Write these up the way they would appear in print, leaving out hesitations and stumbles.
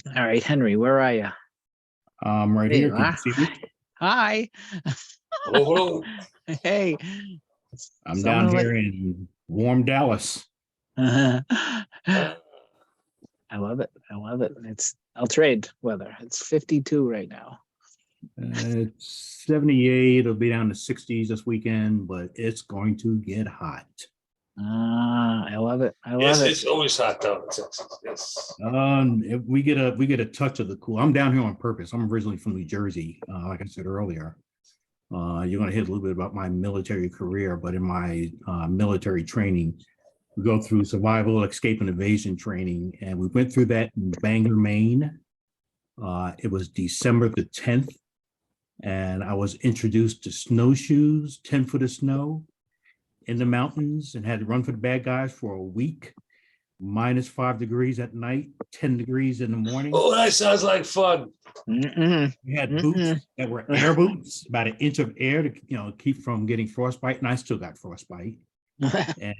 All right, Henry, where are you? Right There here. you Can you are. see me? Hi. Hello, hello. Hey. I'm So I'm down gonna let here in warm Dallas. I Uh, love it. I love it. I'll trade weather. It's 52 right now. It's 78. It'll be down to 60s this weekend, but it's going to get hot. I love it. I love yes, it. it's always hot down in Texas. Yes. If we get a touch of the cool. I'm down here on purpose. I'm originally from New Jersey, like I said earlier. You're going to hear a little bit about my military career, but in my military training, we go through survival, escape, and evasion training, and we went through that in Bangor, Maine. It was December the 10th, and I was introduced to snowshoes, 10 foot of snow in the mountains, and had to run for the bad guys for a week. -5 degrees at night, 10 degrees in the morning. Oh, that sounds like fun. Mm-mm. We had Mm-mm. boots that were air boots, about an inch of air to keep from getting frostbite, and I still got frostbite. And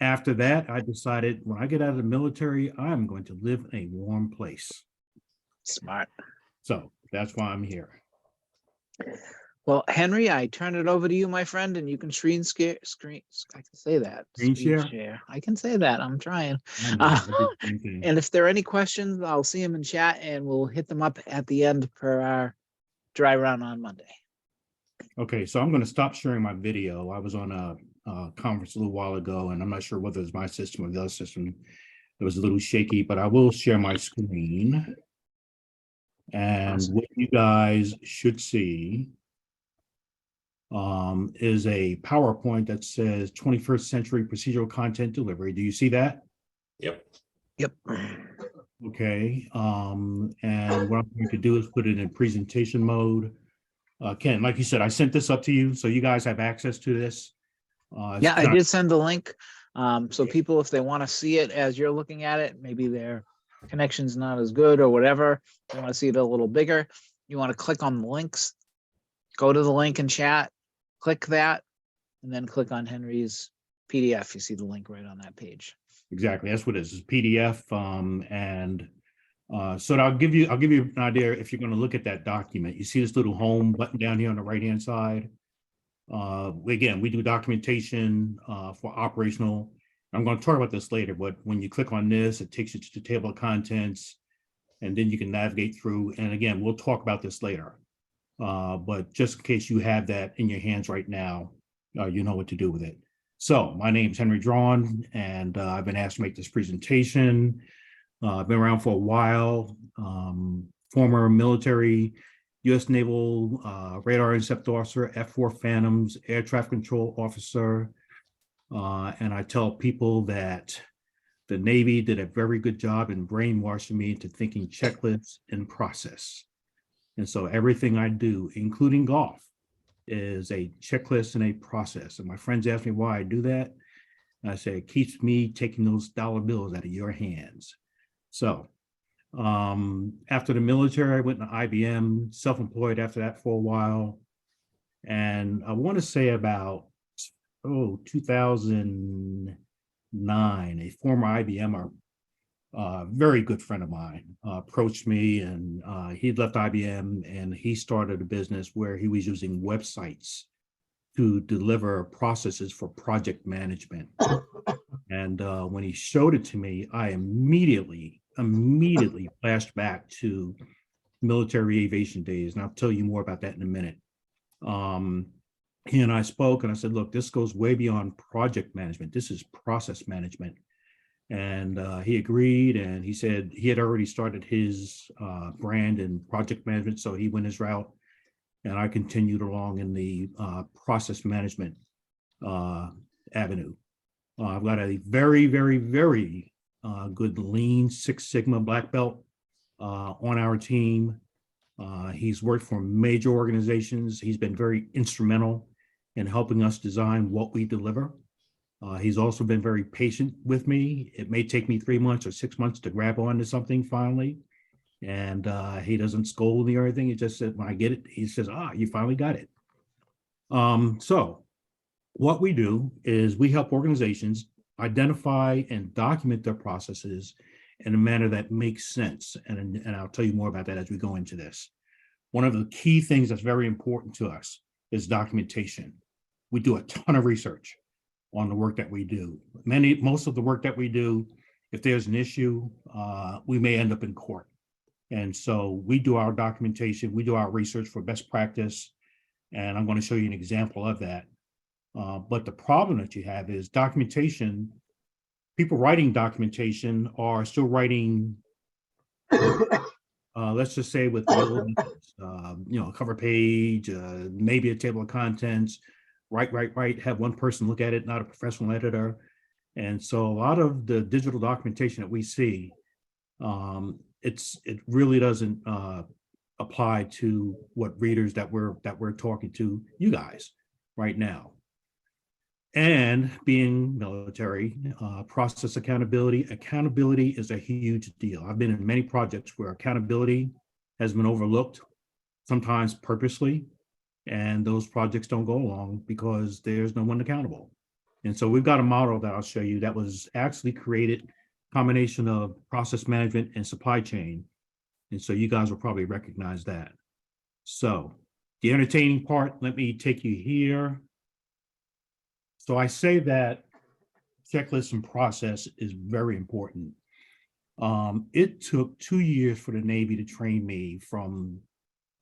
after that, I decided when I get out of the military, I'm going to live in a warm place. Smart. So that's why I'm here. Well, Henry, I turn it over to you, my friend, and you can screen. I can say that. Screen share? I can say that. I'm trying. I know. I did the same thing. And if there are any questions, I'll see them in chat and we'll hit them up at the end per our dry run on Monday. Okay, so I'm going to stop sharing my video. I was on a conference a little while ago, and I'm not sure whether it's my system or the other system. It was a little shaky, but I will share my screen. And Awesome. what you guys should see is a PowerPoint that says 21st century procedural content delivery. Do you see that? Yep. Yep. Okay. And what I'm going to do is put it in presentation mode. Ken, like you said, I sent this up to you, so you guys have access to this. Yeah, I did send the link. So people, if they want to see it as you're looking at it, maybe their connection's not as good or whatever, they want to see it a little bigger, you want to click on the links, go to the link in chat, click that, and then click on Henry's PDF. You see the link right on that page. Exactly, that's what it is. It's PDF. So I'll give you an idea. If you're going to look at that document, you see this little home button down here on the right hand side. Again, we do documentation for operational. I'm going to talk about this later, but when you click on this, it takes you to the table of contents, and then you can navigate through. And again, we'll talk about this later. But just in case you have that in your hands right now, you know what to do with it. So my name is Henry Draughon, and I've been asked to make this presentation. I've been around for a while, former military, U.S. Naval Radar Intercept Officer, F-4 Phantoms, Air Traffic Control Officer. And I tell people that the Navy did a very good job in brainwashing me into thinking checklists and process. And so everything I do, including golf, is a checklist and a process. And my friends ask me why I do that. And I say, it keeps me taking those dollar bills out of your hands. So after the military, I went to IBM, self-employed after that for a while. And I want to say about, 2009, a former IBMer, very good friend of mine, approached me, and he'd left IBM and he started a business where he was using websites to deliver processes for project management. And when he showed it to me, I immediately flashed back to military aviation days. And I'll tell you more about that in a minute. He and I spoke and I said, look, this goes way beyond project management. This is process management. And he agreed, and he said he had already started his brand in project management, so he went his route, and I continued along in the process management avenue. I've got a very, very, very good Lean Six Sigma black belt on our team. He's worked for major organizations. He's been very instrumental in helping us design what we deliver. He's also been very patient with me. It may take me 3 months or 6 months to grab onto something finally. And he doesn't scold me or anything. He just said, when I get it, he says, you finally got it. So what we do is we help organizations identify and document their processes in a manner that makes sense. And I'll tell you more about that as we go into this. One of the key things that's very important to us is documentation. We do a ton of research on the work that we do. Most of the work that we do, if there's an issue, we may end up in court. And so we do our documentation, we do our research for best practice, and I'm going to show you an example of that. But the problem that you have is documentation. People writing documentation are still writing, let's just say with the old, cover page, maybe a table of contents, write, have one person look at it, not a professional editor. And so a lot of the digital documentation that we see, it really doesn't apply to what readers that we're talking to you guys right now. And being military, process accountability is a huge deal. I've been in many projects where accountability has been overlooked, sometimes purposely, and those projects don't go along because there's no one accountable. And so we've got a model that I'll show you that was actually created, combination of process management and supply chain. And so you guys will probably recognize that. So the entertaining part, let me take you here. So I say that checklist and process is very important. It took 2 years for the Navy to train me from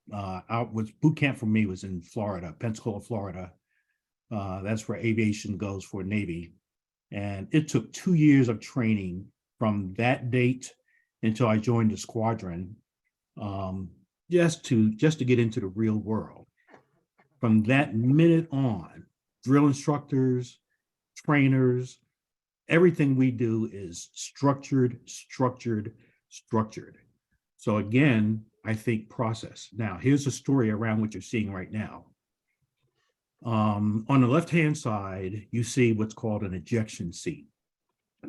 boot camp for me was in Florida, Pensacola, Florida. That's where aviation goes for Navy. And it took 2 years of training from that date until I joined the squadron, just to get into the real world. From that minute on, drill instructors, trainers, everything we do is structured. So again, I think process. Now, here's a story around what you're seeing right now. On the left-hand side, you see what's called an ejection seat.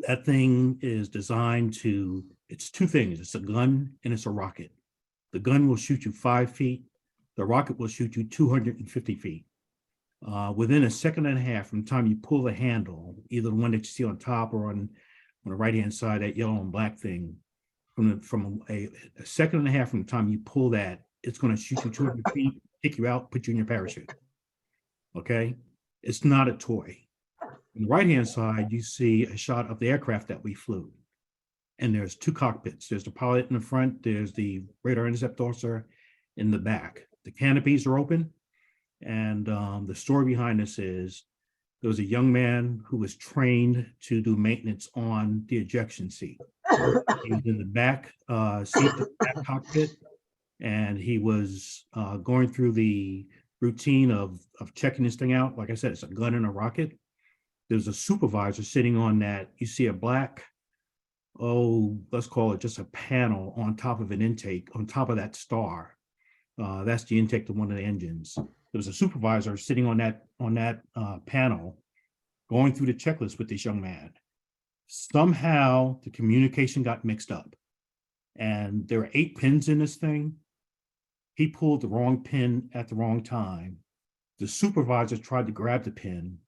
That thing is designed to, it's two things. It's a gun and it's a rocket. The gun will shoot you 5 feet. The rocket will shoot you 250 feet. Within a second and a half from the time you pull the handle, either the one that you see on top or on the right-hand side, that yellow and black thing, from a second and a half from the time you pull that, it's going to shoot you 200 feet, kick you out, put you in your parachute. Okay? It's not a toy. On the right-hand side, you see a shot of the aircraft that we flew. And there's 2 cockpits. There's the pilot in the front, there's the radar intercept officer in the back. The canopies are open. And the story behind this is there was a young man who was trained to do maintenance on the ejection seat. He was in the back seat, the back cockpit, and he was going through the routine of checking this thing out. Like I said, it's a gun and a rocket. There's a supervisor sitting on that. You see a black, let's call it just a panel on top of an intake, on top of that star. That's the intake to one of the engines. There was a supervisor sitting on that panel going through the checklist with this young man. Somehow the communication got mixed up and there were 8 pins in this thing. He pulled the wrong pin at the wrong time. The supervisor tried to grab the pin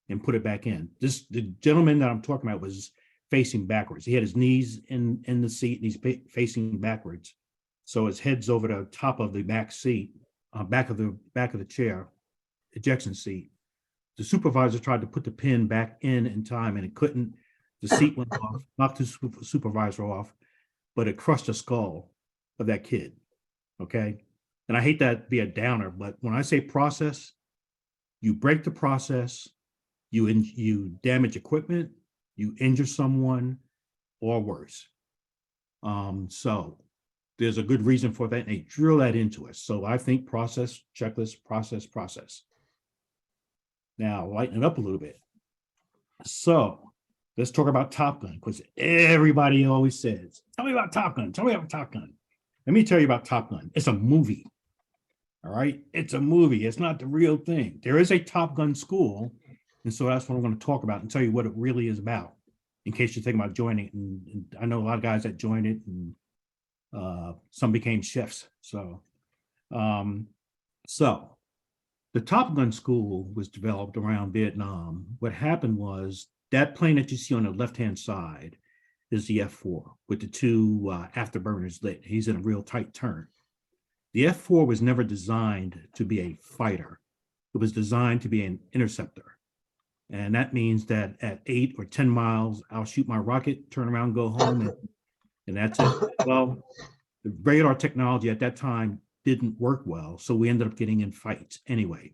and put it back in. The gentleman that I'm talking about was facing backwards. He had his knees in the seat and he's facing backwards. So his head's over the top of the back seat, back of the chair, ejection seat. The supervisor tried to put the pin back in time and it couldn't. The seat went off, knocked the supervisor off, but it crushed the skull of that kid. Okay. And I hate that to be a downer, but when I say process, you break the process, you damage equipment, you injure someone, or worse. So there's a good reason for that, and they drill that into us. So I think process, checklist, process. Now, lighten it up a little bit. So let's talk about Top Gun, because everybody always says, tell me about Top Gun, tell me about Top Gun. Let me tell you about Top Gun. It's a movie, all right? It's a movie. It's not the real thing. There is a Top Gun school, and so that's what I'm going to talk about and tell you what it really is about, in case you're thinking about joining it. And I know a lot of guys that joined it, and some became chefs. So the Top Gun school was developed around Vietnam. What happened was that plane that you see on the left-hand side, is the F4 with the two afterburners lit. He's in a real tight turn. The F4 was never designed to be a fighter. It was designed to be an interceptor. And that means that at 8 or 10 miles, I'll shoot my rocket, turn around, go home, and that's it. Well, the radar technology at that time didn't work well, so we ended up getting in fights anyway.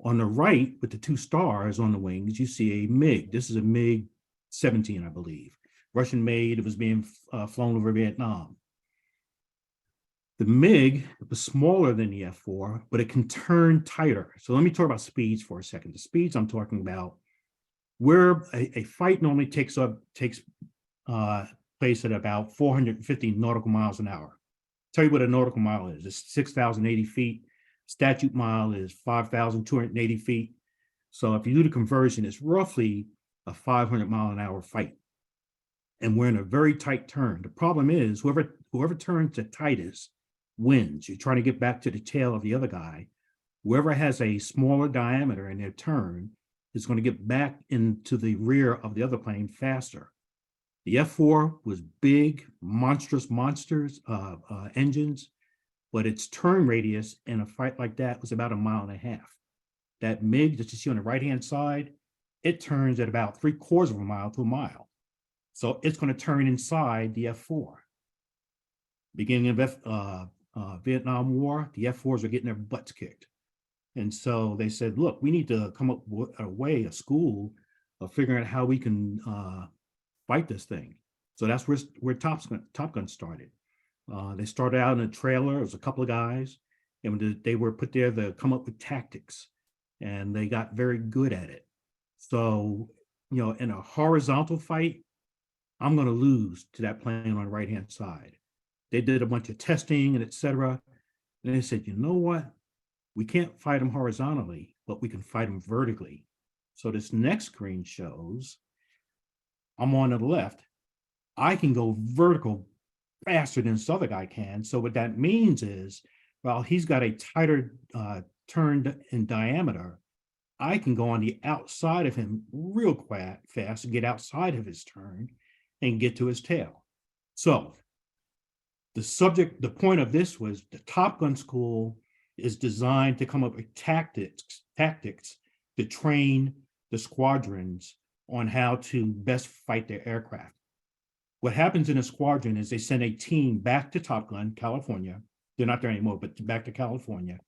On the right, with the two stars on the wings, you see a MiG. This is a MiG-17, I believe. Russian made, it was being flown over Vietnam. The MiG was smaller than the F4, but it can turn tighter. So let me talk about speeds for a second. The speeds I'm talking about, where a fight normally takes place at about 450 nautical miles an hour. Tell you what a nautical mile is. It's 6,080 feet. Statute mile is 5,280 feet. So if you do the conversion, it's roughly a 500-mile-an-hour fight. And we're in a very tight turn. The problem is whoever turns the tightest wins. You're trying to get back to the tail of the other guy. Whoever has a smaller diameter in their turn is going to get back into the rear of the other plane faster. The F4 was big, monstrous engines, but its turn radius in a fight like that was about 1.5 miles. That MiG that you see on the right-hand side, it turns at about 3/4 of a mile to a mile. So it's going to turn inside the F4. Beginning of Vietnam War, the F4s are getting their butts kicked. And so they said, look, we need to come up with a school of figuring out how we can fight this thing. So that's where Top Gun started. They started out in a trailer. It was a couple of guys, and they were put there to come up with tactics, and they got very good at it. So, in a horizontal fight, I'm going to lose to that plane on the right-hand side. They did a bunch of testing and et cetera. And they said, you know what? We can't fight them horizontally, but we can fight them vertically. So this next screen shows, I'm on the left. I can go vertical faster than this other guy can. So what that means is, while he's got a tighter turn in diameter, I can go on the outside of him real fast and get outside of his turn and get to his tail. So the point of this was the Top Gun school is designed to come up with tactics to train the squadrons on how to best fight their aircraft. What happens in a squadron is they send a team back to Top Gun, California. They're not there anymore, but back to California.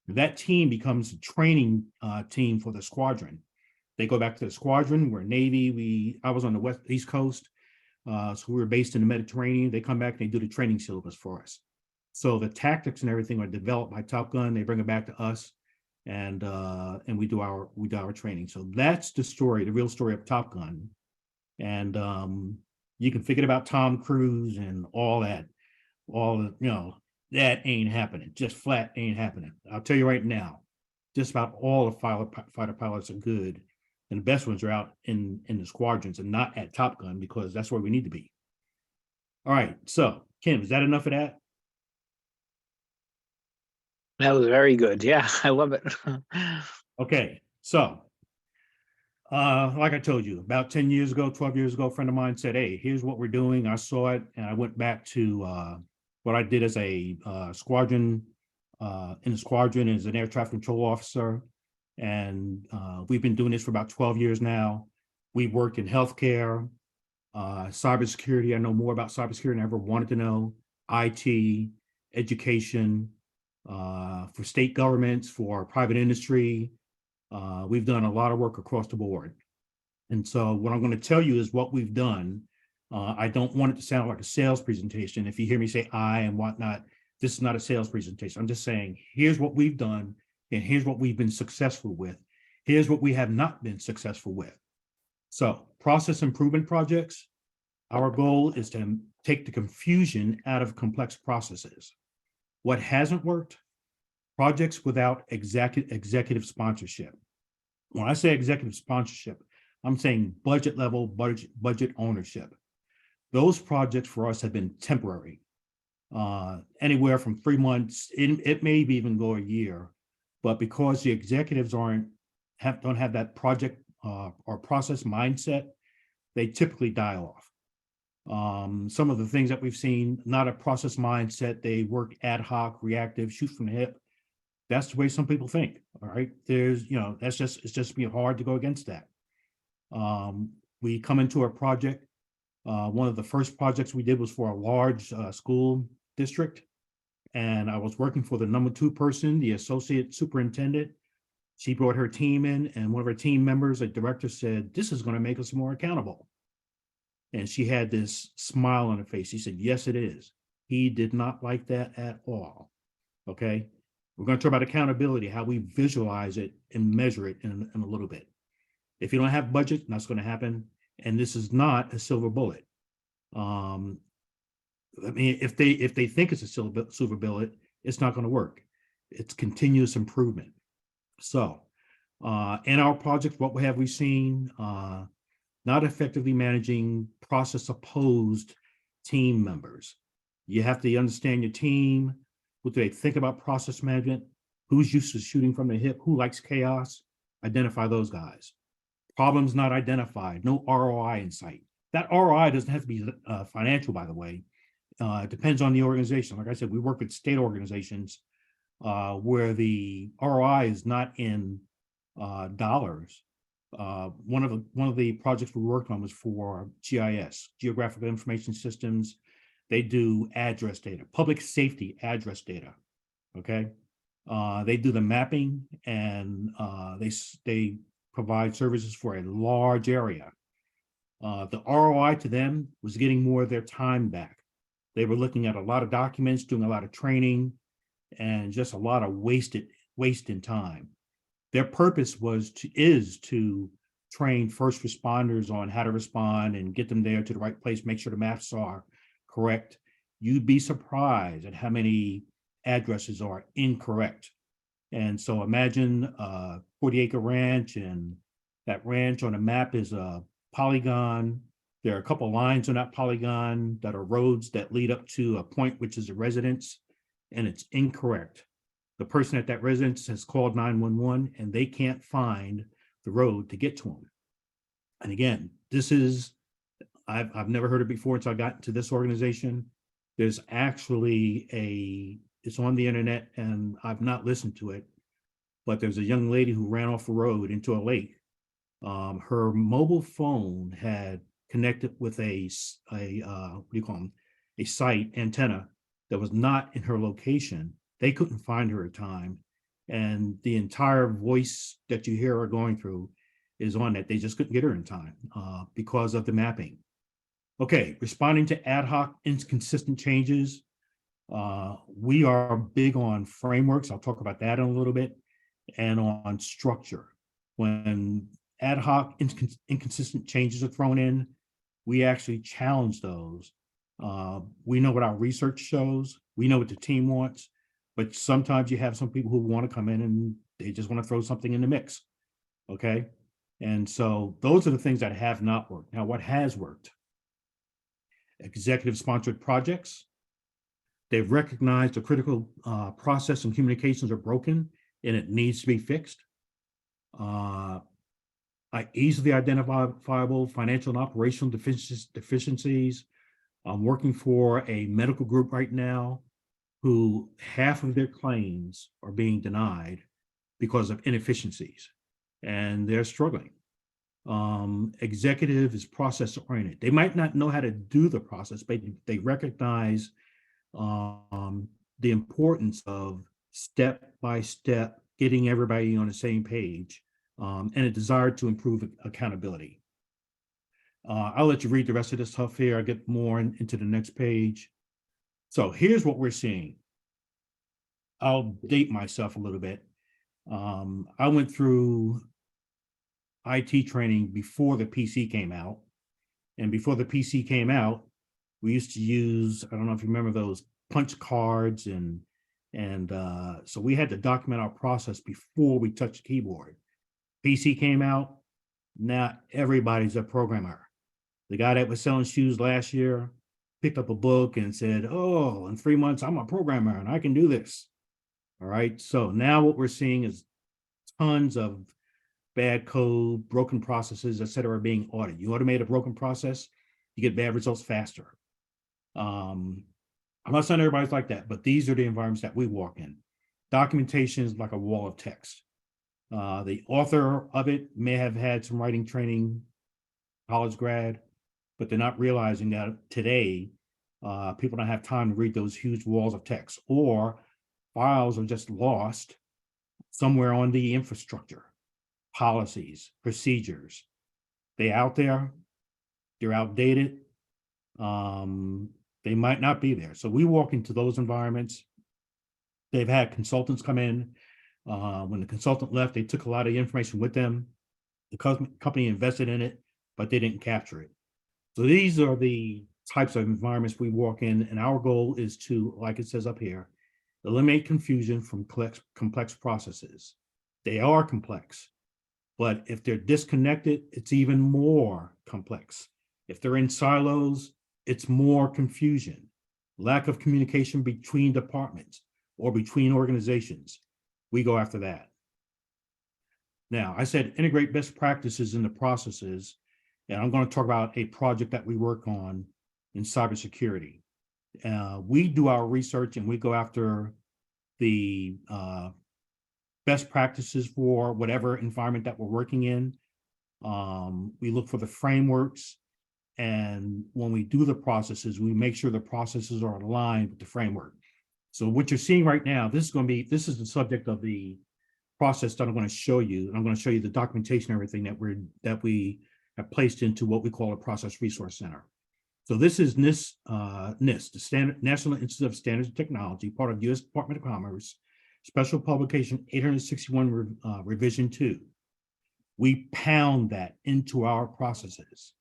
That team becomes a training team for the squadron. They go back to the squadron. We're Navy. I was on the East Coast. So we were based in the Mediterranean. They come back and they do the training syllabus for us. So the tactics and everything are developed by Top Gun. They bring it back to us, and we do our training. So that's the story, the real story of Top Gun. And you can forget about Tom Cruise and all that. That ain't happening. Just flat ain't happening. I'll tell you right now, just about all the fighter pilots are good. And the best ones are out in the squadrons and not at Top Gun, because that's where we need to be. All right. So, Kim, is that enough of that? That was very good. Yeah, I love it. Okay. So, like I told you, about 10 years ago, 12 years ago, a friend of mine said, hey, here's what we're doing. I saw it, and I went back to what I did as a squadron, in the squadron as an air traffic control officer. And we've been doing this for about 12 years now. We worked in healthcare, cybersecurity. I know more about cybersecurity than I ever wanted to know. IT, education, for state governments, for private industry. We've done a lot of work across the board. And so what I'm going to tell you is what we've done. I don't want it to sound like a sales presentation. If you hear me say I and whatnot, this is not a sales presentation. I'm just saying, here's what we've done, and here's what we've been successful with. Here's what we have not been successful with. So, process improvement projects, our goal is to take the confusion out of complex processes. What hasn't worked? Projects without executive sponsorship. When I say executive sponsorship, I'm saying budget level, budget ownership. Those projects for us have been temporary, anywhere from 3 months. It may even go a year, but because the executives don't have that project or process mindset, they typically die off. Some of the things that we've seen, not a process mindset. They work ad hoc, reactive, shoot from the hip. That's the way some people think. All right. It's just be hard to go against that. We come into a project. One of the first projects we did was for a large school district. And I was working for the number 2 person, the associate superintendent. She brought her team in, and one of her team members, a director, said, "This is going to make us more accountable." And she had this smile on her face. She said, "Yes, it is." He did not like that at all. Okay. We're going to talk about accountability, how we visualize it and measure it in a little bit. If you don't have budget, that's going to happen. And this is not a silver bullet. I mean, if they think it's a silver bullet, it's not going to work. It's continuous improvement. So, in our project, what have we seen? Not effectively managing process opposed team members. You have to understand your team. What do they think about process management? Who's used to shooting from the hip? Who likes chaos? Identify those guys. Problems not identified. No ROI in sight. That ROI doesn't have to be financial, by the way. It depends on the organization. Like I said, we work with state organizations where the ROI is not in dollars. One of the projects we worked on was for GIS, Geographical Information Systems. They do address data, public safety address data. Okay, they do the mapping, and they provide services for a large area. The ROI to them was getting more of their time back. They were looking at a lot of documents, doing a lot of training, and just a lot of waste in time. Their purpose is to train first responders on how to respond and get them there to the right place, make sure the maps are correct. You'd be surprised at how many addresses are incorrect. And so imagine a 40-acre ranch, and that ranch on a map is a polygon. There are a couple of lines on that polygon that are roads that lead up to a point, which is a residence, and it's incorrect. The person at that residence has called 911 and they can't find the road to get to them. And again, I've never heard it before until I got into this organization. There's actually it's on the internet, and I've not listened to it, but there's a young lady who ran off the road into a lake. Her mobile phone had connected with a site antenna that was not in her location. They couldn't find her at time, and the entire voice that you hear her going through is on that. They just couldn't get her in time because of the mapping. Okay, responding to ad hoc inconsistent changes. We are big on frameworks. I'll talk about that in a little bit, and on structure. When ad hoc inconsistent changes are thrown in, we actually challenge those. We know what our research shows. We know what the team wants, but sometimes you have some people who want to come in and they just want to throw something in the mix. Okay. And so those are the things that have not worked. Now, what has worked? Executive sponsored projects. They've recognized the critical process and communications are broken and it needs to be fixed. Easily identifiable financial and operational deficiencies. I'm working for a medical group right now who half of their claims are being denied because of inefficiencies, and they're struggling. Executive is process oriented. They might not know how to do the process, but they recognize the importance of step by step getting everybody on the same page, and a desire to improve accountability. I'll let you read the rest of this stuff here. I'll get more into the next page. So here's what we're seeing. I'll date myself a little bit. I went through IT training before the PC came out. And before the PC came out, we used to use, I don't know if you remember those punch cards, and so we had to document our process before we touched the keyboard. PC came out, now everybody's a programmer. The guy that was selling shoes last year picked up a book and said, "Oh, in 3 months, I'm a programmer and I can do this." All right. So now what we're seeing is tons of bad code, broken processes, et cetera, being audited. You automate a broken process, you get bad results faster. I'm not saying everybody's like that, but these are the environments that we walk in. Documentation is like a wall of text. The author of it may have had some writing training, college grad, but they're not realizing that today, people don't have time to read those huge walls of text, or files are just lost somewhere on the infrastructure, policies, procedures. They out there, they're outdated. They might not be there. So we walk into those environments. They've had consultants come in. When the consultant left, they took a lot of information with them. The company invested in it, but they didn't capture it. So these are the types of environments we walk in, and our goal is to, like it says up here, eliminate confusion from complex processes. They are complex, but if they're disconnected, it's even more complex. If they're in silos, it's more confusion, lack of communication between departments or between organizations. We go after that. Now, I said integrate best practices in the processes, and I'm going to talk about a project that we work on in cybersecurity. We do our research and we go after the best practices for whatever environment that we're working in. We look for the frameworks, and when we do the processes, we make sure the processes are aligned with the framework. So what you're seeing right now, this is the subject of the process that I'm going to show you. And I'm going to show you the documentation, everything that we have placed into what we call a process resource center. So this is NIST, the National Institute of Standards and Technology, part of U.S. Department of Commerce, Special Publication 861 Revision 2. We pound that into our processes.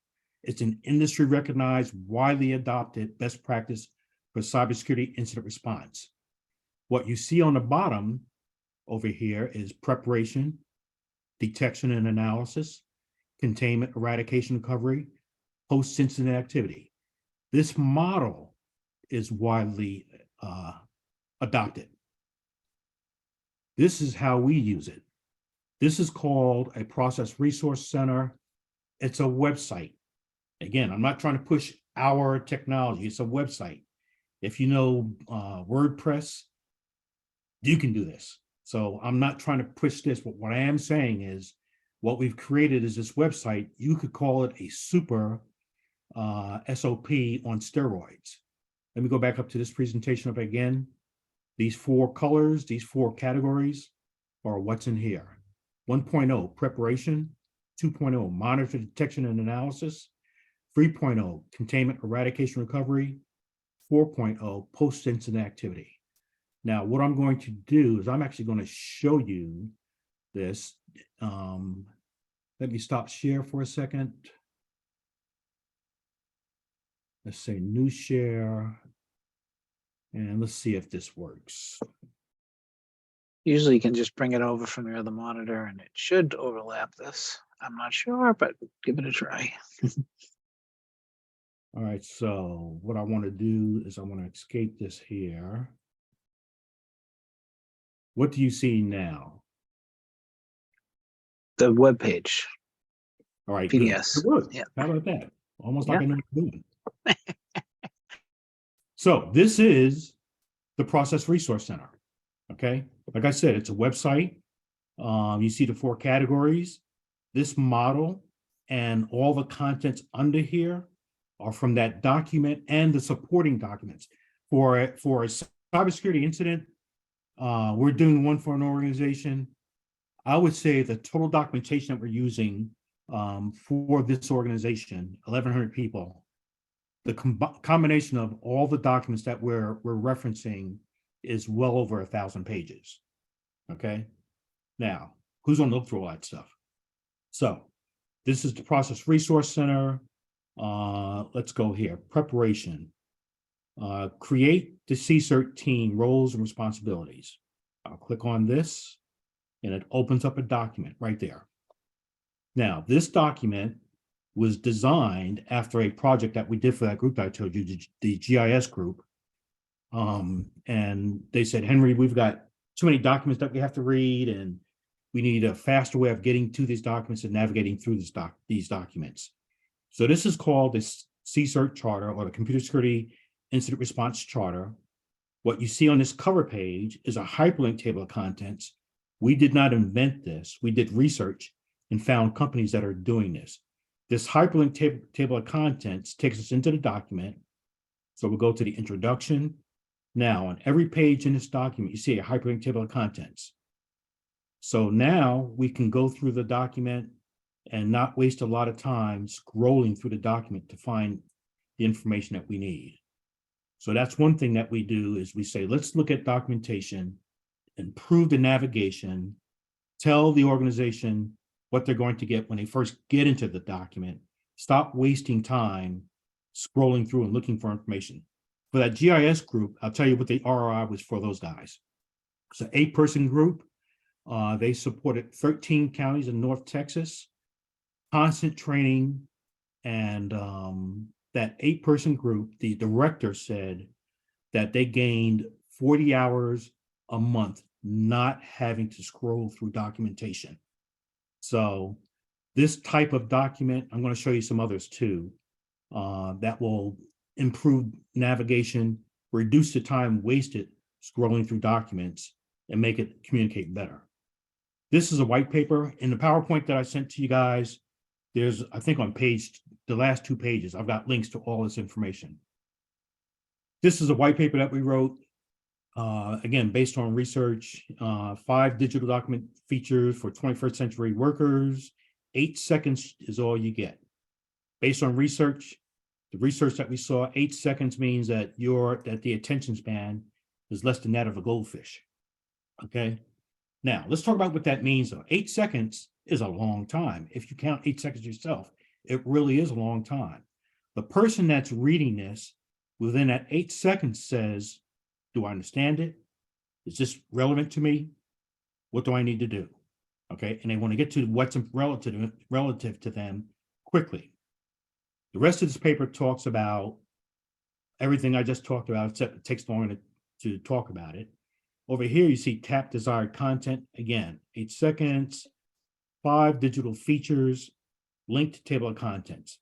It's an industry recognized, widely adopted best practice for cybersecurity incident response. What you see on the bottom over here is preparation, detection and analysis, containment, eradication, recovery, post-incident activity. This model is widely adopted. This is how we use it. This is called a process resource center. It's a website. Again, I'm not trying to push our technology. It's a website. If you know WordPress, you can do this. So I'm not trying to push this, but what I am saying is what we've created is this website. You could call it a super SOP on steroids. Let me go back up to this presentation up again. These four colors, these four categories are what's in here. 1.0, preparation. 2.0, monitor, detection, and analysis. 3.0, containment, eradication, recovery. 4.0, post-incident activity. Now, what I'm going to do is I'm actually going to show you this. Let me stop share for a second. Let's say new share. And let's see if this works. Usually you can just bring it over from your other monitor and it should overlap this. I'm not sure, but give it a try. All right, so what I want to do is I want to escape this here. What do you see now? The web page. All right, PDS. good. Yeah. How about that? Almost like Yeah. I know what I'm doing. So this is the Process Resource Center. Okay, like I said, it's a website. You see the four categories. This model and all the contents under here are from that document and the supporting documents. For a cybersecurity incident, we're doing one for an organization. I would say the total documentation that we're using for this organization, 1,100 people, the combination of all the documents that we're referencing is well over 1,000 pages. Okay, now who's going to look through all that stuff? So this is the Process Resource Center. Let's go here. Preparation. Create the CSIRT team roles and responsibilities. I'll click on this and it opens up a document right there. Now, this document was designed after a project that we did for that group that I told you, the GIS group. And they said, Henry, we've got too many documents that we have to read, and we need a faster way of getting to these documents and navigating through these documents. So this is called this CSIRT charter or the Computer Security Incident Response Charter. What you see on this cover page is a hyperlink table of contents. We did not invent this. We did research and found companies that are doing this. This hyperlink table of contents takes us into the document. So we'll go to the introduction. Now, on every page in this document, you see a hyperlink table of contents. So now we can go through the document and not waste a lot of time scrolling through the document to find the information that we need. So that's one thing that we do is we say, let's look at documentation, improve the navigation, tell the organization what they're going to get when they first get into the document, stop wasting time scrolling through and looking for information. For that GIS group, I'll tell you what the ROI was for those guys. It's an 8-person group. They supported 13 counties in North Texas, constant training, and that 8-person group, the director said that they gained 40 hours a month not having to scroll through documentation. So this type of document, I'm going to show you some others too, that will improve navigation, reduce the time wasted scrolling through documents, and make it communicate better. This is a white paper. In the PowerPoint that I sent to you guys, there's, I think on the last 2 pages, I've got links to all this information. This is a white paper that we wrote, again, based on research, 5 digital document features for 21st century workers. 8 seconds is all you get. Based on research, the research that we saw, 8 seconds means that the attention span is less than that of a goldfish. Okay. Now let's talk about what that means though. 8 seconds is a long time. If you count 8 seconds yourself, it really is a long time. The person that's reading this within that 8 seconds says, do I understand it? Is this relevant to me? What do I need to do? Okay. And they want to get to what's relative to them quickly. The rest of this paper talks about everything I just talked about, except it takes longer to talk about it. Over here, you see tap desired content. Again, 8 seconds, 5 digital features, linked table of contents,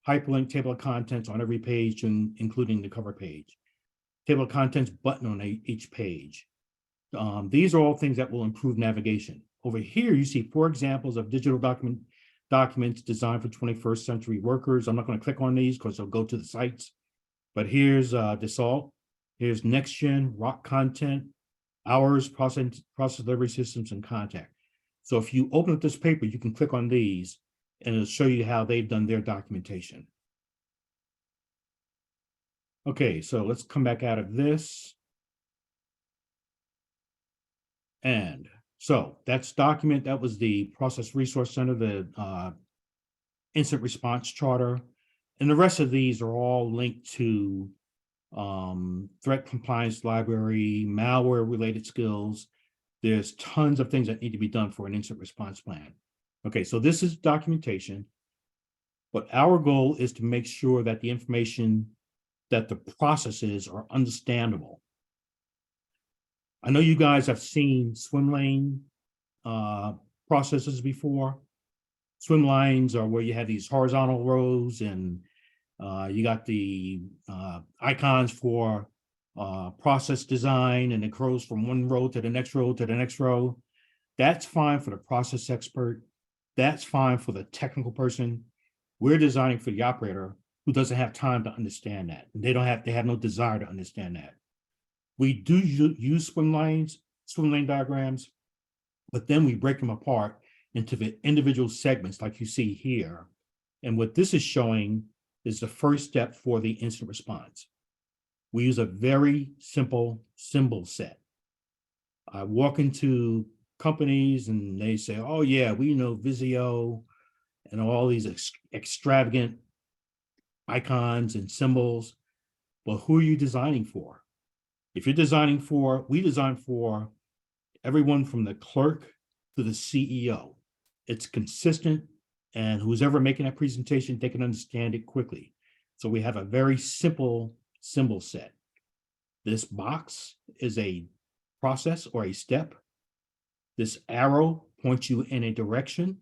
hyperlink table of contents on every page, including the cover page, table of contents button on each page. These are all things that will improve navigation. Over here, you see 4 examples of digital documents designed for 21st century workers. I'm not going to click on these because they'll go to the sites, but here's Dassault, here's NextGen, Rock Content, Hours, process delivery systems, and Contact. So if you open up this paper, you can click on these and it'll show you how they've done their documentation. Okay, so let's come back out of this. And so that's document, that was the Process Resource Center, the Incident Response Charter. And the rest of these are all linked to threat compliance library, malware related skills. There's tons of things that need to be done for an incident response plan. Okay, so this is documentation, but our goal is to make sure that the information, that the processes are understandable. I know you guys have seen swim lane processes before. Swim lanes are where you have these horizontal rows and you got the icons for process design, and it goes from one row to the next row to the next row. That's fine for the process expert. That's fine for the technical person. We're designing for the operator who doesn't have time to understand that. They have no desire to understand that. We do use swim lane diagrams, but then we break them apart into the individual segments like you see here. And what this is showing is the first step for the incident response. We use a very simple symbol set. I walk into companies and they say, oh yeah, we know Visio and all these extravagant icons and symbols. Well, who are you designing for? If you're designing for, we design for everyone from the clerk to the CEO. It's consistent, and who's ever making that presentation, they can understand it quickly. So we have a very simple symbol set. This box is a process or a step. This arrow points you in a direction.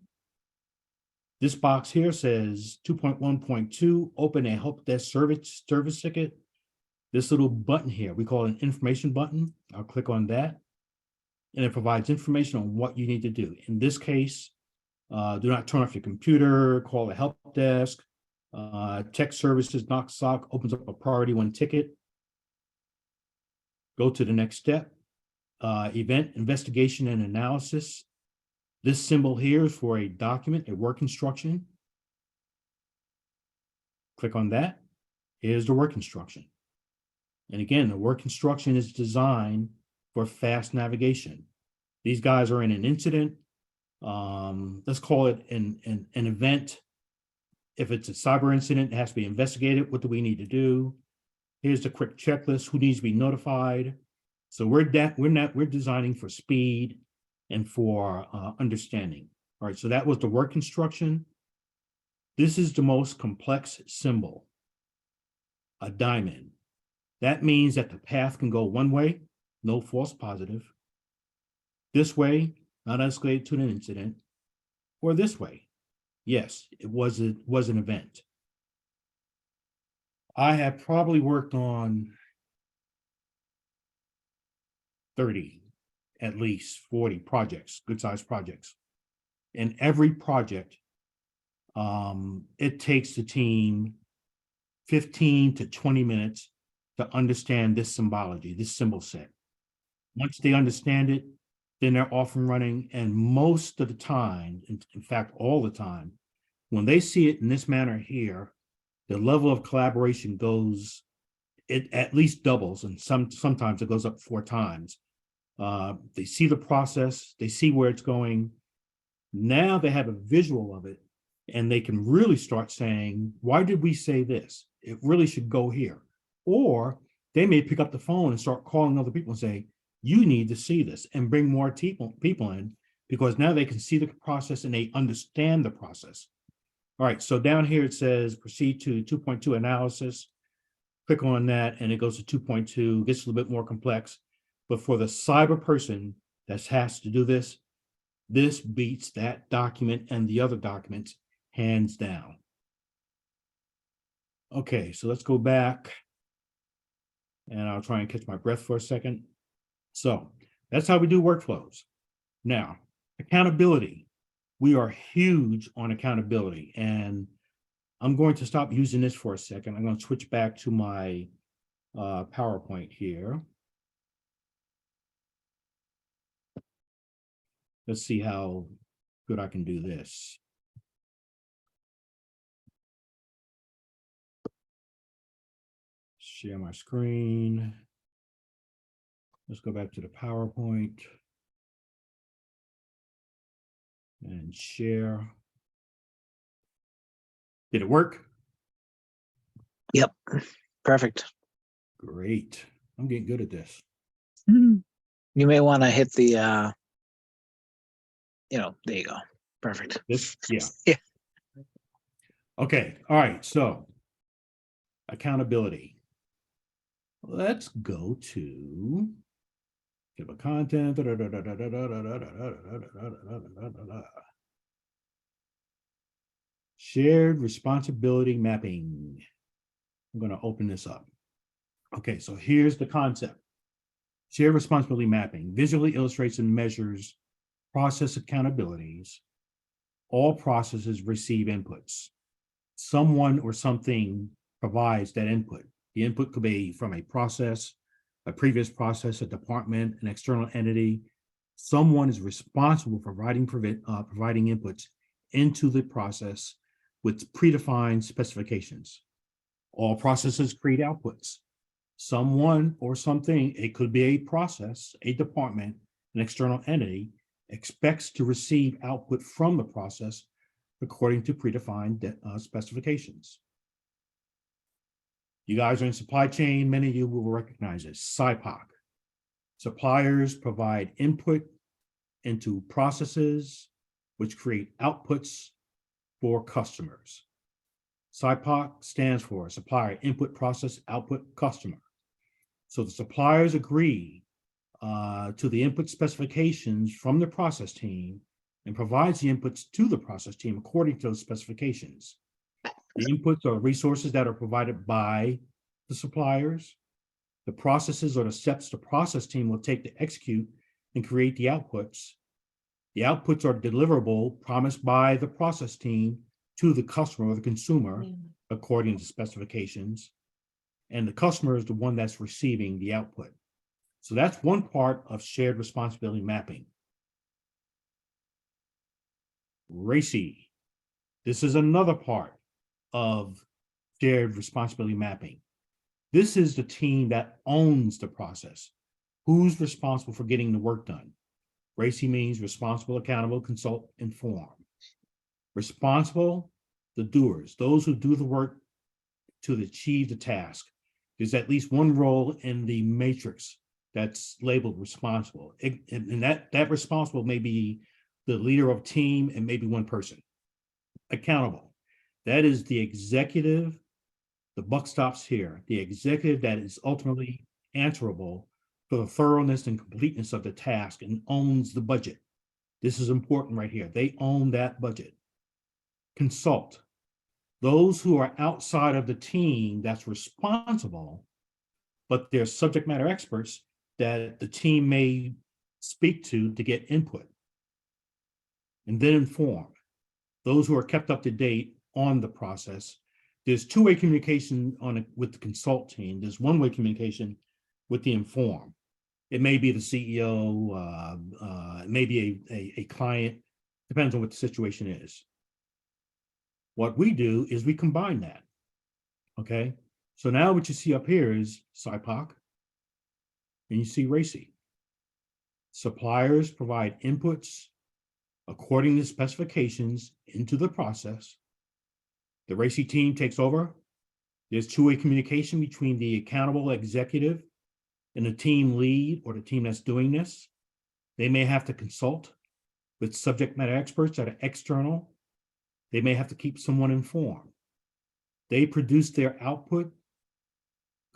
This box here says 2.1.2, open a help desk service ticket. This little button here, we call it an information button. I'll click on that. And it provides information on what you need to do. In this case, do not turn off your computer, call a help desk, tech services, knock sock, opens up a priority 1 ticket. Go to the next step, event, investigation, and analysis. This symbol here is for a document, a work instruction. Click on that. Here's the work instruction. And again, the work instruction is designed for fast navigation. These guys are in an incident. Let's call it an event. If it's a cyber incident, it has to be investigated. What do we need to do? Here's the quick checklist. Who needs to be notified? So we're designing for speed and for understanding. All right, so that was the work instruction. This is the most complex symbol, a diamond. That means that the path can go one way, no false positive. This way, not escalate to an incident, or this way. Yes, it was an event. I have probably worked on 30, at least 40 projects, good sized projects. In every project, it takes the team 15 to 20 minutes to understand this symbology, this symbol set. Once they understand it, then they're off and running. And most of the time, in fact, all the time, when they see it in this manner here, the level of collaboration goes, it at least doubles, and sometimes it goes up 4 times. They see the process, they see where it's going. Now they have a visual of it, and they can really start saying, why did we say this? It really should go here. Or they may pick up the phone and start calling other people and say, you need to see this, and bring more people in, because now they can see the process and they understand the process. All right, so down here it says proceed to 2.2 analysis. Click on that and it goes to 2.2, gets a little bit more complex. But for the cyber person that has to do this, this beats that document and the other documents hands down. Okay, so let's go back and I'll try and catch my breath for a second. So that's how we do workflows. Now, accountability. We are huge on accountability, and I'm going to stop using this for a second. I'm going to switch back to my PowerPoint here. Let's see how good I can do this. Share my screen. Let's go back to the PowerPoint and share. Did it work? Yep. Perfect. Great. I'm getting good at this. You may want to hit the, there you go. Perfect. This, yeah. Yeah. Okay. All right. So accountability. Let's go to give a content. Shared responsibility mapping. I'm going to open this up. Okay, so here's the concept. Shared responsibility mapping visually illustrates and measures process accountabilities. All processes receive inputs. Someone or something provides that input. The input could be from a process, a previous process, a department, an external entity. Someone is responsible for providing inputs into the process with predefined specifications. All processes create outputs. Someone or something, it could be a process, a department, an external entity, expects to receive output from the process according to predefined specifications. You guys are in supply chain, many of you will recognize it, SIPOC. Suppliers provide input into processes which create outputs for customers. SIPOC stands for Supplier Input Process Output Customer. So the suppliers agree to the input specifications from the process team and provides the inputs to the process team according to those specifications. The inputs are resources that are provided by the suppliers. The processes or the steps the process team will take to execute and create the outputs. The outputs are deliverable promised by the process team to the customer or the consumer according to specifications. And the customer is the one that's receiving the output. So that's one part of shared responsibility mapping. RACI. This is another part of shared responsibility mapping. This is the team that owns the process. Who's responsible for getting the work done? RACI means responsible, accountable, consult, inform. Responsible, the doers, those who do the work to achieve the task. There's at least one role in the matrix that's labeled responsible. And that responsible may be the leader of a team and maybe one person. Accountable, that is the executive. The buck stops here. The executive that is ultimately answerable for the thoroughness and completeness of the task and owns the budget. This is important right here. They own that budget. Consult, those who are outside of the team that's responsible, but they're subject matter experts that the team may speak to get input. And then inform, those who are kept up to date on the process. There's two-way communication with the consult team. There's one-way communication with the inform. It may be the CEO, it may be a client, depends on what the situation is. What we do is we combine that, okay? So now what you see up here is SIPOC, and you see RACI. Suppliers provide inputs according to specifications into the process. The RACI team takes over. There's two-way communication between the accountable executive and the team lead or the team that's doing this. They may have to consult with subject matter experts that are external. They may have to keep someone informed. They produce their output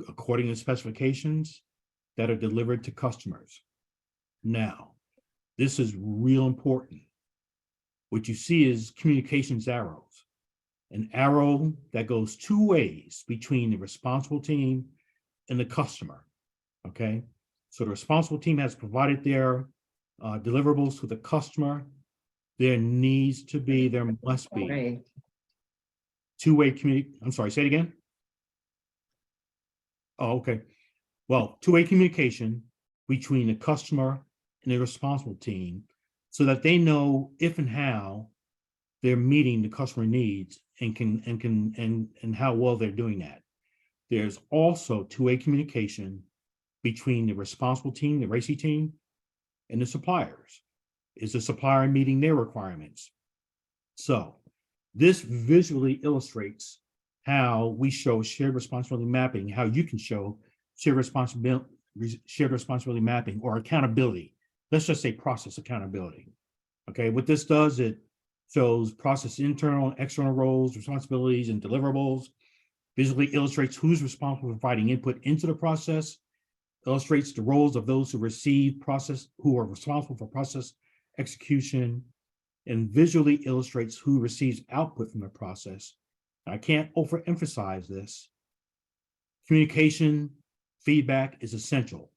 according to specifications that are delivered to customers. Now, this is real important. What you see is communications arrows, an arrow that goes two ways between the responsible team and the customer, okay? So the responsible team has provided their deliverables to the customer. There must be two-way communication. I'm sorry, say it again. Oh, okay. Well, two-way communication between the customer and the responsible team so that they know if and how they're meeting the customer needs and how well they're doing that. There's also two-way communication between the responsible team, the RACI team, and the suppliers. Is the supplier meeting their requirements? So this visually illustrates how we show shared responsibility mapping, how you can show shared responsibility mapping or accountability. Let's just say process accountability. Okay, what this does, it shows process internal and external roles, responsibilities, and deliverables, visually illustrates who's responsible for providing input into the process, illustrates the roles of those who receive process, who are responsible for process execution, and visually illustrates who receives output from the process. I can't overemphasize this. Communication, feedback is essential.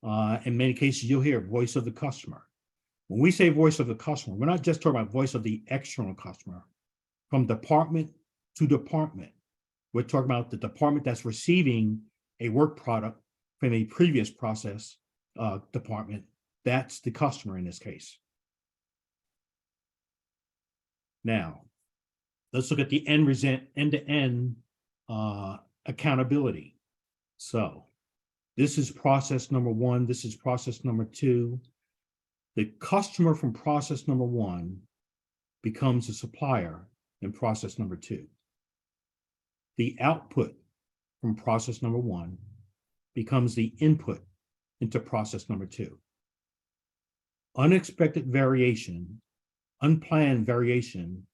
In many cases, you'll hear voice of the customer. When we say voice of the customer, we're not just talking about voice of the external customer. From department to department, we're talking about the department that's receiving a work product from a previous process department. That's the customer in this case. Now, let's look at the end-to-end accountability. So this is process number one. This is process number two. The customer from process number one becomes a supplier in process number two. The output from process number one becomes the input into process number two. Unexpected variation, unplanned variation,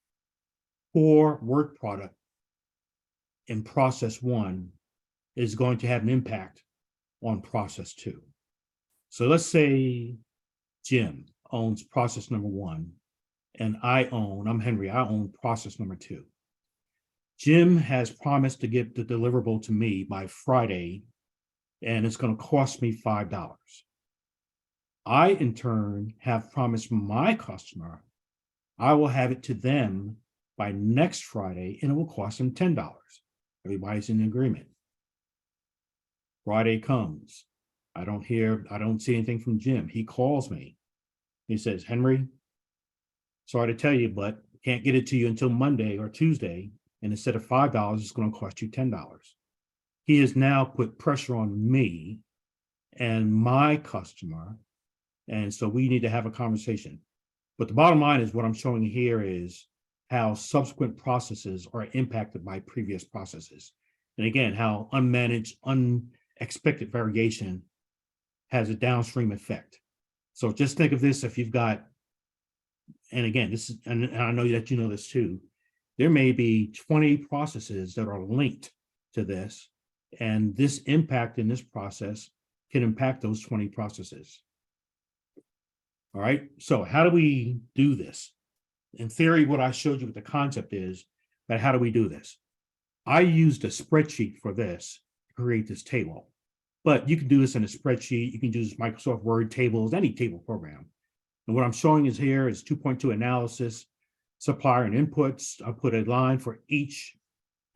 poor work product in process one is going to have an impact on process two. So let's say Jim owns process number one and I'm Henry, I own process number 2. Jim has promised to get the deliverable to me by Friday, and it's going to cost me $5. I, in turn, have promised my customer I will have it to them by next Friday, and it will cost them $10. Everybody's in agreement. Friday comes. I don't see anything from Jim. He calls me. He says, Henry, sorry to tell you, but can't get it to you until Monday or Tuesday. And instead of $5, it's going to cost you $10. He has now put pressure on me and my customer. And so we need to have a conversation. But the bottom line is what I'm showing here is how subsequent processes are impacted by previous processes. And again, how unmanaged, unexpected variation has a downstream effect. So just think of this if you've got, and again, this is, and I know that you know this too, there may be 20 processes that are linked to this, and this impact in this process can impact those 20 processes. All right, so how do we do this? In theory, what I showed you what the concept is, but how do we do this? I used a spreadsheet for this to create this table, but you can do this in a spreadsheet. You can use Microsoft Word tables, any table program. And what I'm showing is here is 2.2 analysis, supplier and inputs. I put a line for each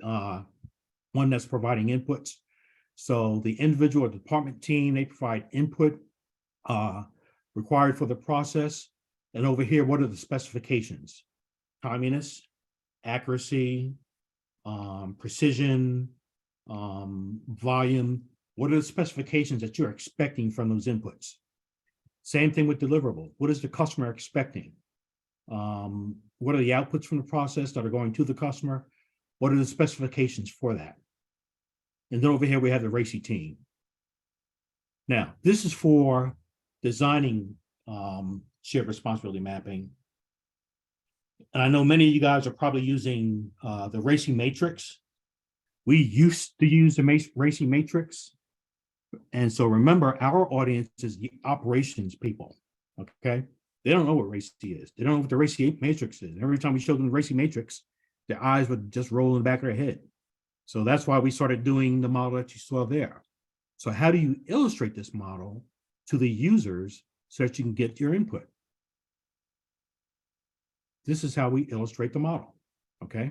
one that's providing inputs. So the individual department team, they provide input required for the process. And over here, what are the specifications? Timeliness, accuracy, precision, volume. What are the specifications that you're expecting from those inputs? Same thing with deliverable. What is the customer expecting? What are the outputs from the process that are going to the customer? What are the specifications for that? And then over here, we have the RACI team. Now, this is for designing shared responsibility mapping. And I know many of you guys are probably using the RACI matrix. We used to use the RACI matrix. And so remember, our audience is the operations people, okay? They don't know what RACI is. They don't know what the RACI matrix is. Every time we showed them the RACI matrix, their eyes would just roll in the back of their head. So that's why we started doing the model that you saw there. So how do you illustrate this model to the users so that you can get your input? This is how we illustrate the model, okay?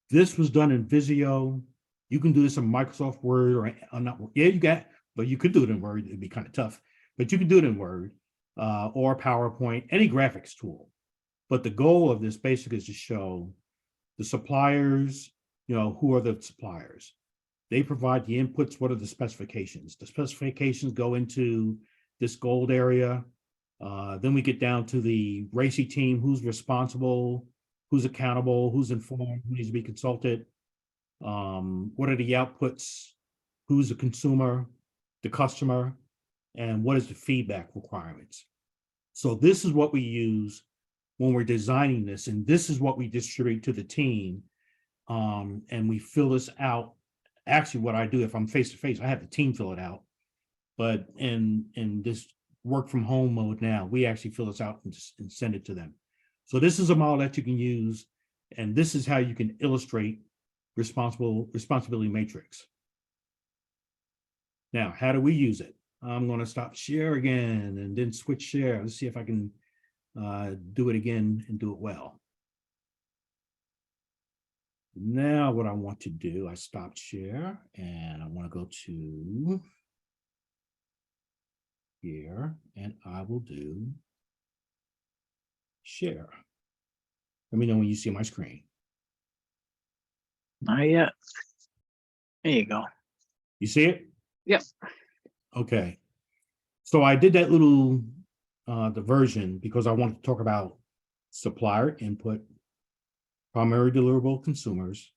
This was done in Visio. You can do this in Microsoft Word or not. Yeah, but you could do it in Word. It'd be kind of tough, but you can do it in Word or PowerPoint, any graphics tool. But the goal of this basically is to show the suppliers, who are the suppliers? They provide the inputs. What are the specifications? The specifications go into this gold area. Then we get down to the RACI team, who's responsible, who's accountable, who's informed, who needs to be consulted. What are the outputs? Who's the consumer, the customer, and what is the feedback requirements? So this is what we use when we're designing this, and this is what we distribute to the team. And we fill this out. Actually, what I do if I'm face-to-face, I have the team fill it out. But in this work from home mode now, we actually fill this out and send it to them. So this is a model that you can use, and this is how you can illustrate responsibility matrix. Now, how do we use it? I'm going to stop share again and then switch share. Let's see if I can do it again and do it well. Now what I want to do, I stopped share and I want to go to here and I will do share. Let me know when you see my screen. Not yet. There you go. You see it? Yep. Okay. So I did that little diversion because I wanted to talk about supplier input, primary deliverable consumers,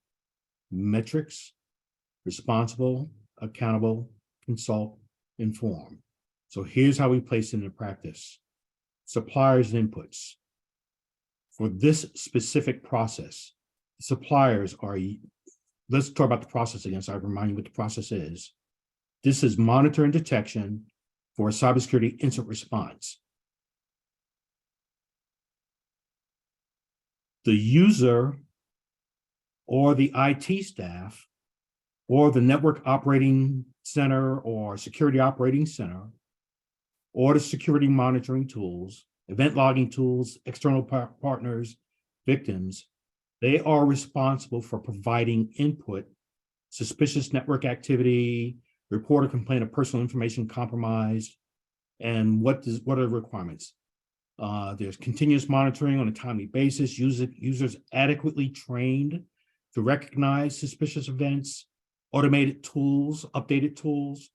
metrics, responsible, accountable, consult, inform. So here's how we place it into practice. Suppliers and inputs. For this specific process, suppliers are, let's talk about the process again, so I remind you what the process is. This is monitor and detection for a cybersecurity incident response. the user or the IT staff or the network operating center or security operating center or the security monitoring tools, event logging tools, external partners, victims, they are responsible for providing input, suspicious network activity, report or complaint of personal information compromised, and what are the requirements? There's continuous monitoring on a timely basis, users adequately trained to recognize suspicious events, automated tools, updated tools.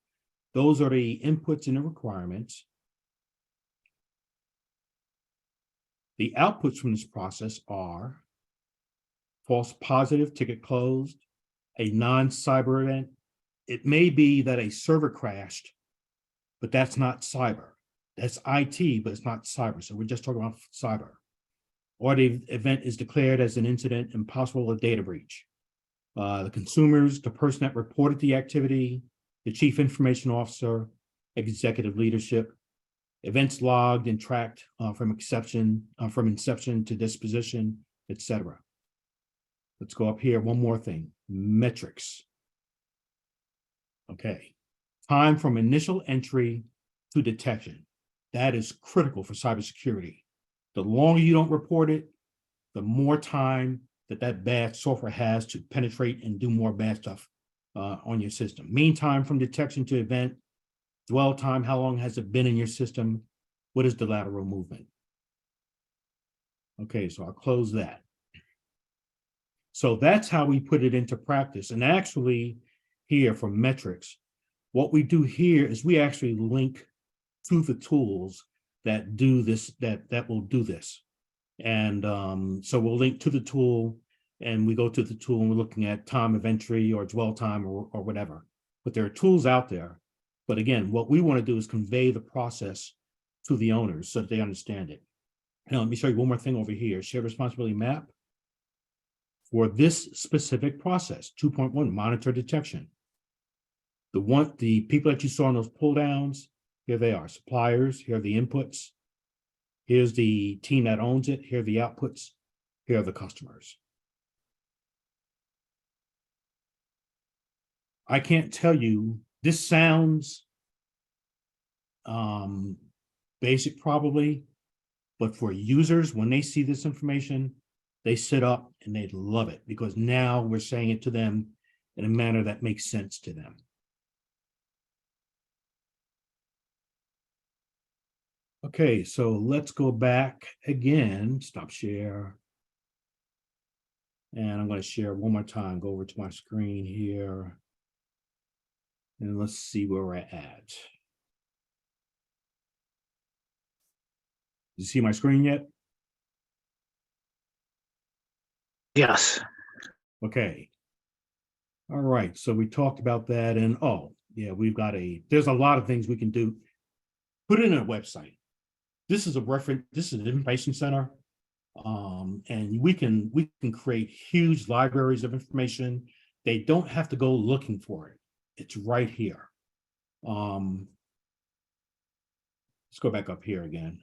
Those are the inputs and the requirements. The outputs from this process are false positive, ticket closed, a non-cyber event. It may be that a server crashed, but that's not cyber. That's IT, but it's not cyber. So we're just talking about cyber. Or the event is declared as an incident and possible a data breach. The consumers, the person that reported the activity, the chief information officer, executive leadership, events logged and tracked from inception to disposition, etc. Let's go up here. One more thing, metrics. Okay, time from initial entry to detection. That is critical for cybersecurity. The longer you don't report it, the more time that bad software has to penetrate and do more bad stuff on your system. Mean time from detection to event, dwell time, how long has it been in your system? What is the lateral movement? Okay, so I'll close that. So that's how we put it into practice. And actually here for metrics, what we do here is we actually link to the tools that do this, that will do this. And so we'll link to the tool and we go to the tool and we're looking at time of entry or dwell time or whatever. But there are tools out there. But again, what we want to do is convey the process to the owners so that they understand it. Now, let me show you one more thing over here, shared responsibility map. For this specific process, 2.1, monitor detection. The people that you saw in those pull downs, here they are, suppliers, here are the inputs. Here's the team that owns it, here are the outputs, here are the customers. I can't tell you, this sounds basic probably, but for users, when they see this information, they sit up and they love it because now we're saying it to them in a manner that makes sense to them. Okay, so let's go back again, stop share. And I'm going to share one more time, go over to my screen here. And let's see where we're at. You see my screen yet? Yes. Okay. All right, so we talked about that and oh, yeah, there's a lot of things we can do. Put it in a website. This is a reference, this is an information center. And we can create huge libraries of information. They don't have to go looking for it. It's right here. Let's go back up here again.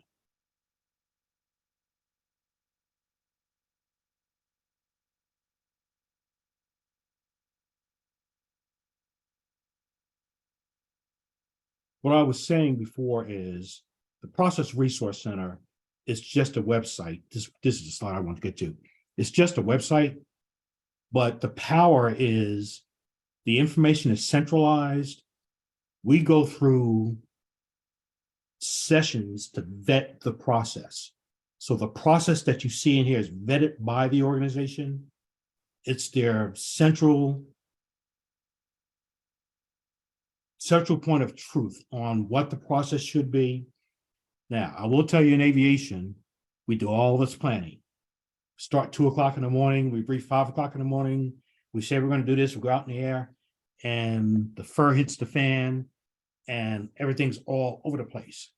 What I was saying before is the Process Resource Center is just a website. This is the slide I want to get to. It's just a website, but the power is the information is centralized. We go through sessions to vet the process. So the process that you see in here is vetted by the organization. It's their central point of truth on what the process should be. Now, I will tell you in aviation, we do all this planning. Start 2 o'clock in the morning, we brief 5 o'clock in the morning. We say we're going to do this, we go out in the air, and the fur hits the fan, and everything's all over the place.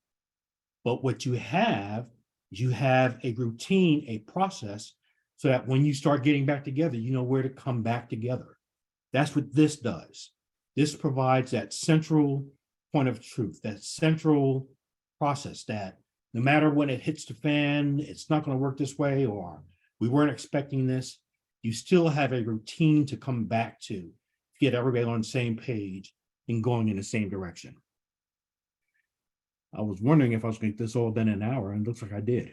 But what you have is you have a routine, a process, so that when you start getting back together, you know where to come back together. That's what this does. This provides that central point of truth, that central process that no matter when it hits the fan, it's not going to work this way, or We weren't expecting this. You still have a routine to come back to get everybody on the same page and going in the same direction. I was wondering if I was going to get this all done in an hour, and it looks like I did.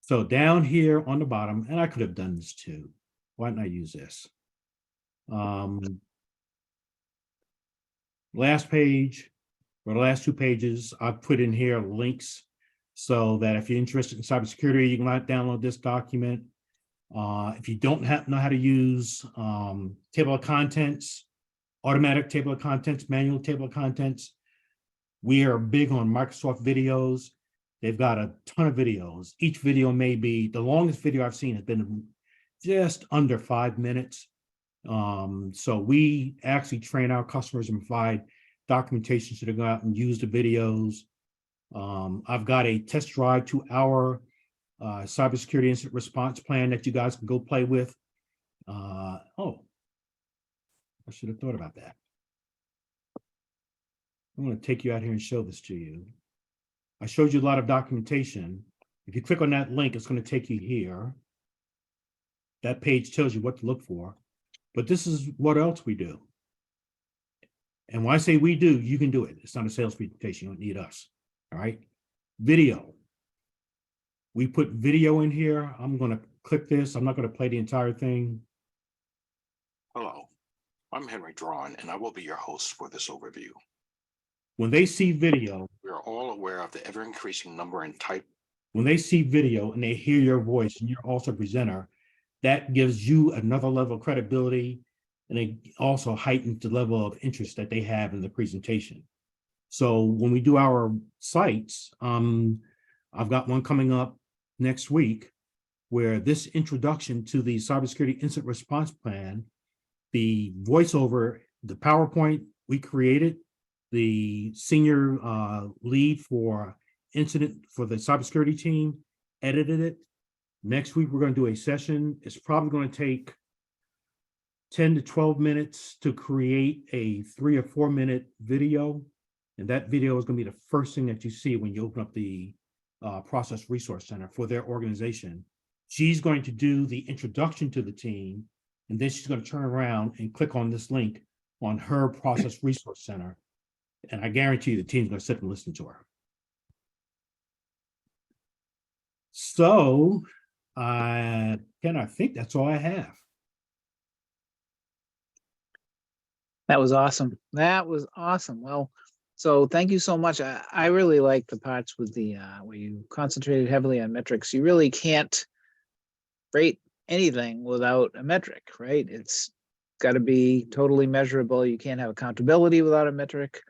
So down here on the bottom, and I could have done this too. Why didn't I use this? Last page, or the last 2 pages, I've put in here links so that if you're interested in cybersecurity, you can download this document. If you don't know how to use table of contents, automatic table of contents, manual table of contents, we are big on Microsoft videos. They've got a ton of videos. Each video may be, the longest video I've seen has been just under 5 minutes. So we actually train our customers and provide documentation so they go out and use the videos. I've got a test drive to our cybersecurity incident response plan that you guys can go play with. Oh, I should have thought about that. I'm going to take you out here and show this to you. I showed you a lot of documentation. If you click on that link, it's going to take you here. That page tells you what to look for. But this is what else we do. And when I say we do, you can do it. It's not a sales presentation. You don't need us. All right. Video. We put video in here. I'm going to click this. I'm not going to play the entire thing. Hello, I'm Henry Draughon, and I will be your host for this overview. When they see video, We are all aware of the ever-increasing number and type. when they see video and they hear your voice and you're also a presenter, that gives you another level of credibility, and it also heightens the level of interest that they have in the presentation. So when we do our sites, I've got one coming up next week where this introduction to the cybersecurity incident response plan, the voiceover, the PowerPoint we created, the senior lead for incident for the cybersecurity team edited it. Next week, we're going to do a session. It's probably going to take 10 to 12 minutes to create a 3 or 4 minute video. And that video is going to be the first thing that you see when you open up the Process Resource Center for their organization. She's going to do the introduction to the team, and then she's going to turn around and click on this link on her Process Resource Center. And I guarantee you the team's going to sit and listen to her. So, Ken, I think that's all I have. That was awesome. That was awesome. Well, so thank you so much. I really like the parts with the where you concentrated heavily on metrics. You really can't rate anything without a metric, right? It's got to be totally measurable. You can't have accountability without a metric.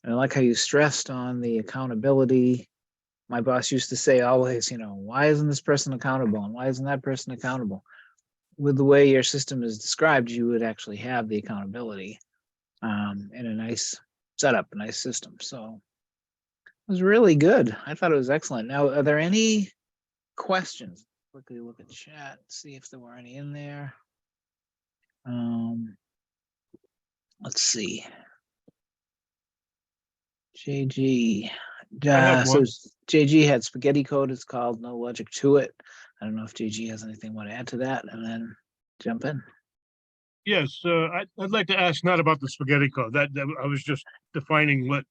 And I like how you stressed on the accountability. My boss used to say always, why isn't this person accountable? And why isn't that person accountable? With the way your system is described, you would actually have the accountability in a nice setup, a nice system. So it was really good. I thought it was excellent. Now, are there any questions? Quickly look at chat, see if there were any in there. Let's see. JG. So JG had spaghetti code. It's called No Logic to It. I don't know if JG has anything you want to add to that, and then jump in. Yes, I'd like to ask not about the spaghetti code. That I was just defining what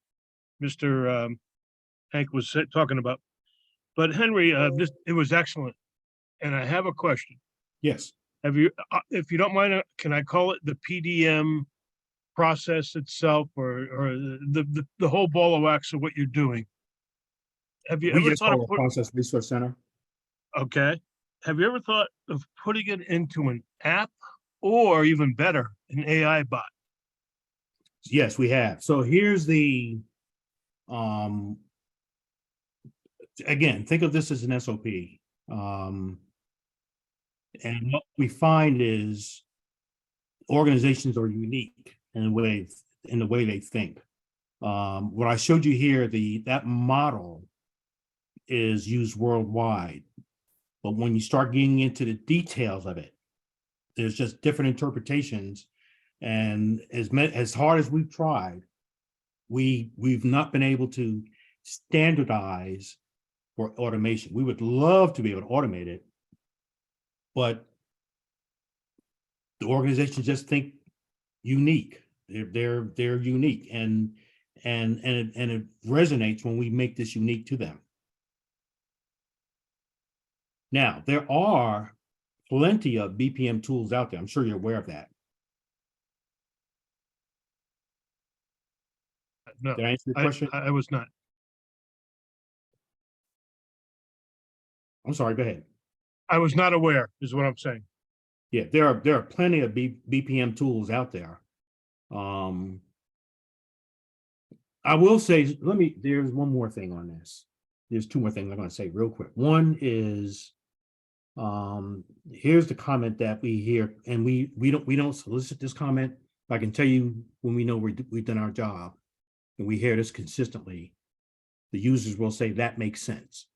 Mr. Hank was talking about. But Henry, it was excellent, and I have a question. Yes. Have you, if you don't mind, can I call it the PDM process itself, or the whole ball of wax of what you're doing? Have you We ever just thought call of it Process Resource Center. Okay. Have you ever thought of putting it into an app, or even better, an AI bot? Yes, we have. So here's the, again, think of this as an SOP. And what we find is organizations are unique in the way they think. What I showed you here, that model is used worldwide. But when you start getting into the details of it, there's just different interpretations. And as hard as we've tried, we've not been able to standardize for automation. We would love to be able to automate it, but the organizations just think unique. They're unique, and it resonates when we make this unique to them. Now, there are plenty of BPM tools out there. I'm sure you're aware of that. No, Did I answer your question? I was not. I'm sorry, go ahead. I was not aware, is what I'm saying. Yeah, there are plenty of BPM tools out there. I will say, there's one more thing on this. There's two more things I'm going to say real quick. One is, here's the comment that we hear, and we don't solicit this comment. I can tell you when we know we've done our job, and we hear this consistently, the users will say that makes sense.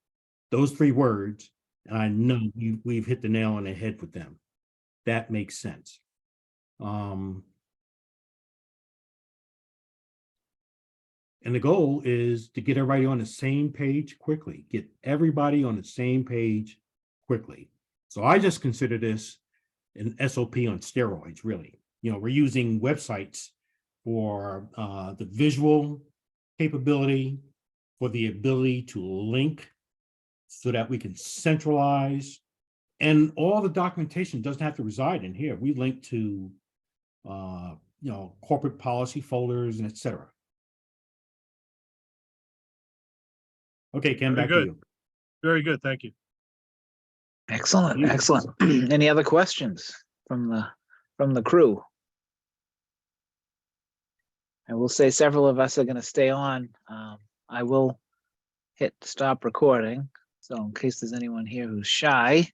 Those three words, and I know we've hit the nail on the head with them. That makes sense. And the goal is to get everybody on the same page quickly, get everybody on the same page quickly. So I just consider this an SOP on steroids, really. You know, we're using websites for the visual capability, for the ability to link so that we can centralize, and all the documentation doesn't have to reside in here. We link to, corporate policy folders and et cetera. Okay, Ken, Very back to good. you. Very good, thank you. Excellent, You. excellent. Any other questions from the crew? I will say several of us are going to stay on. I will hit stop recording. So in case there's anyone here who's shy,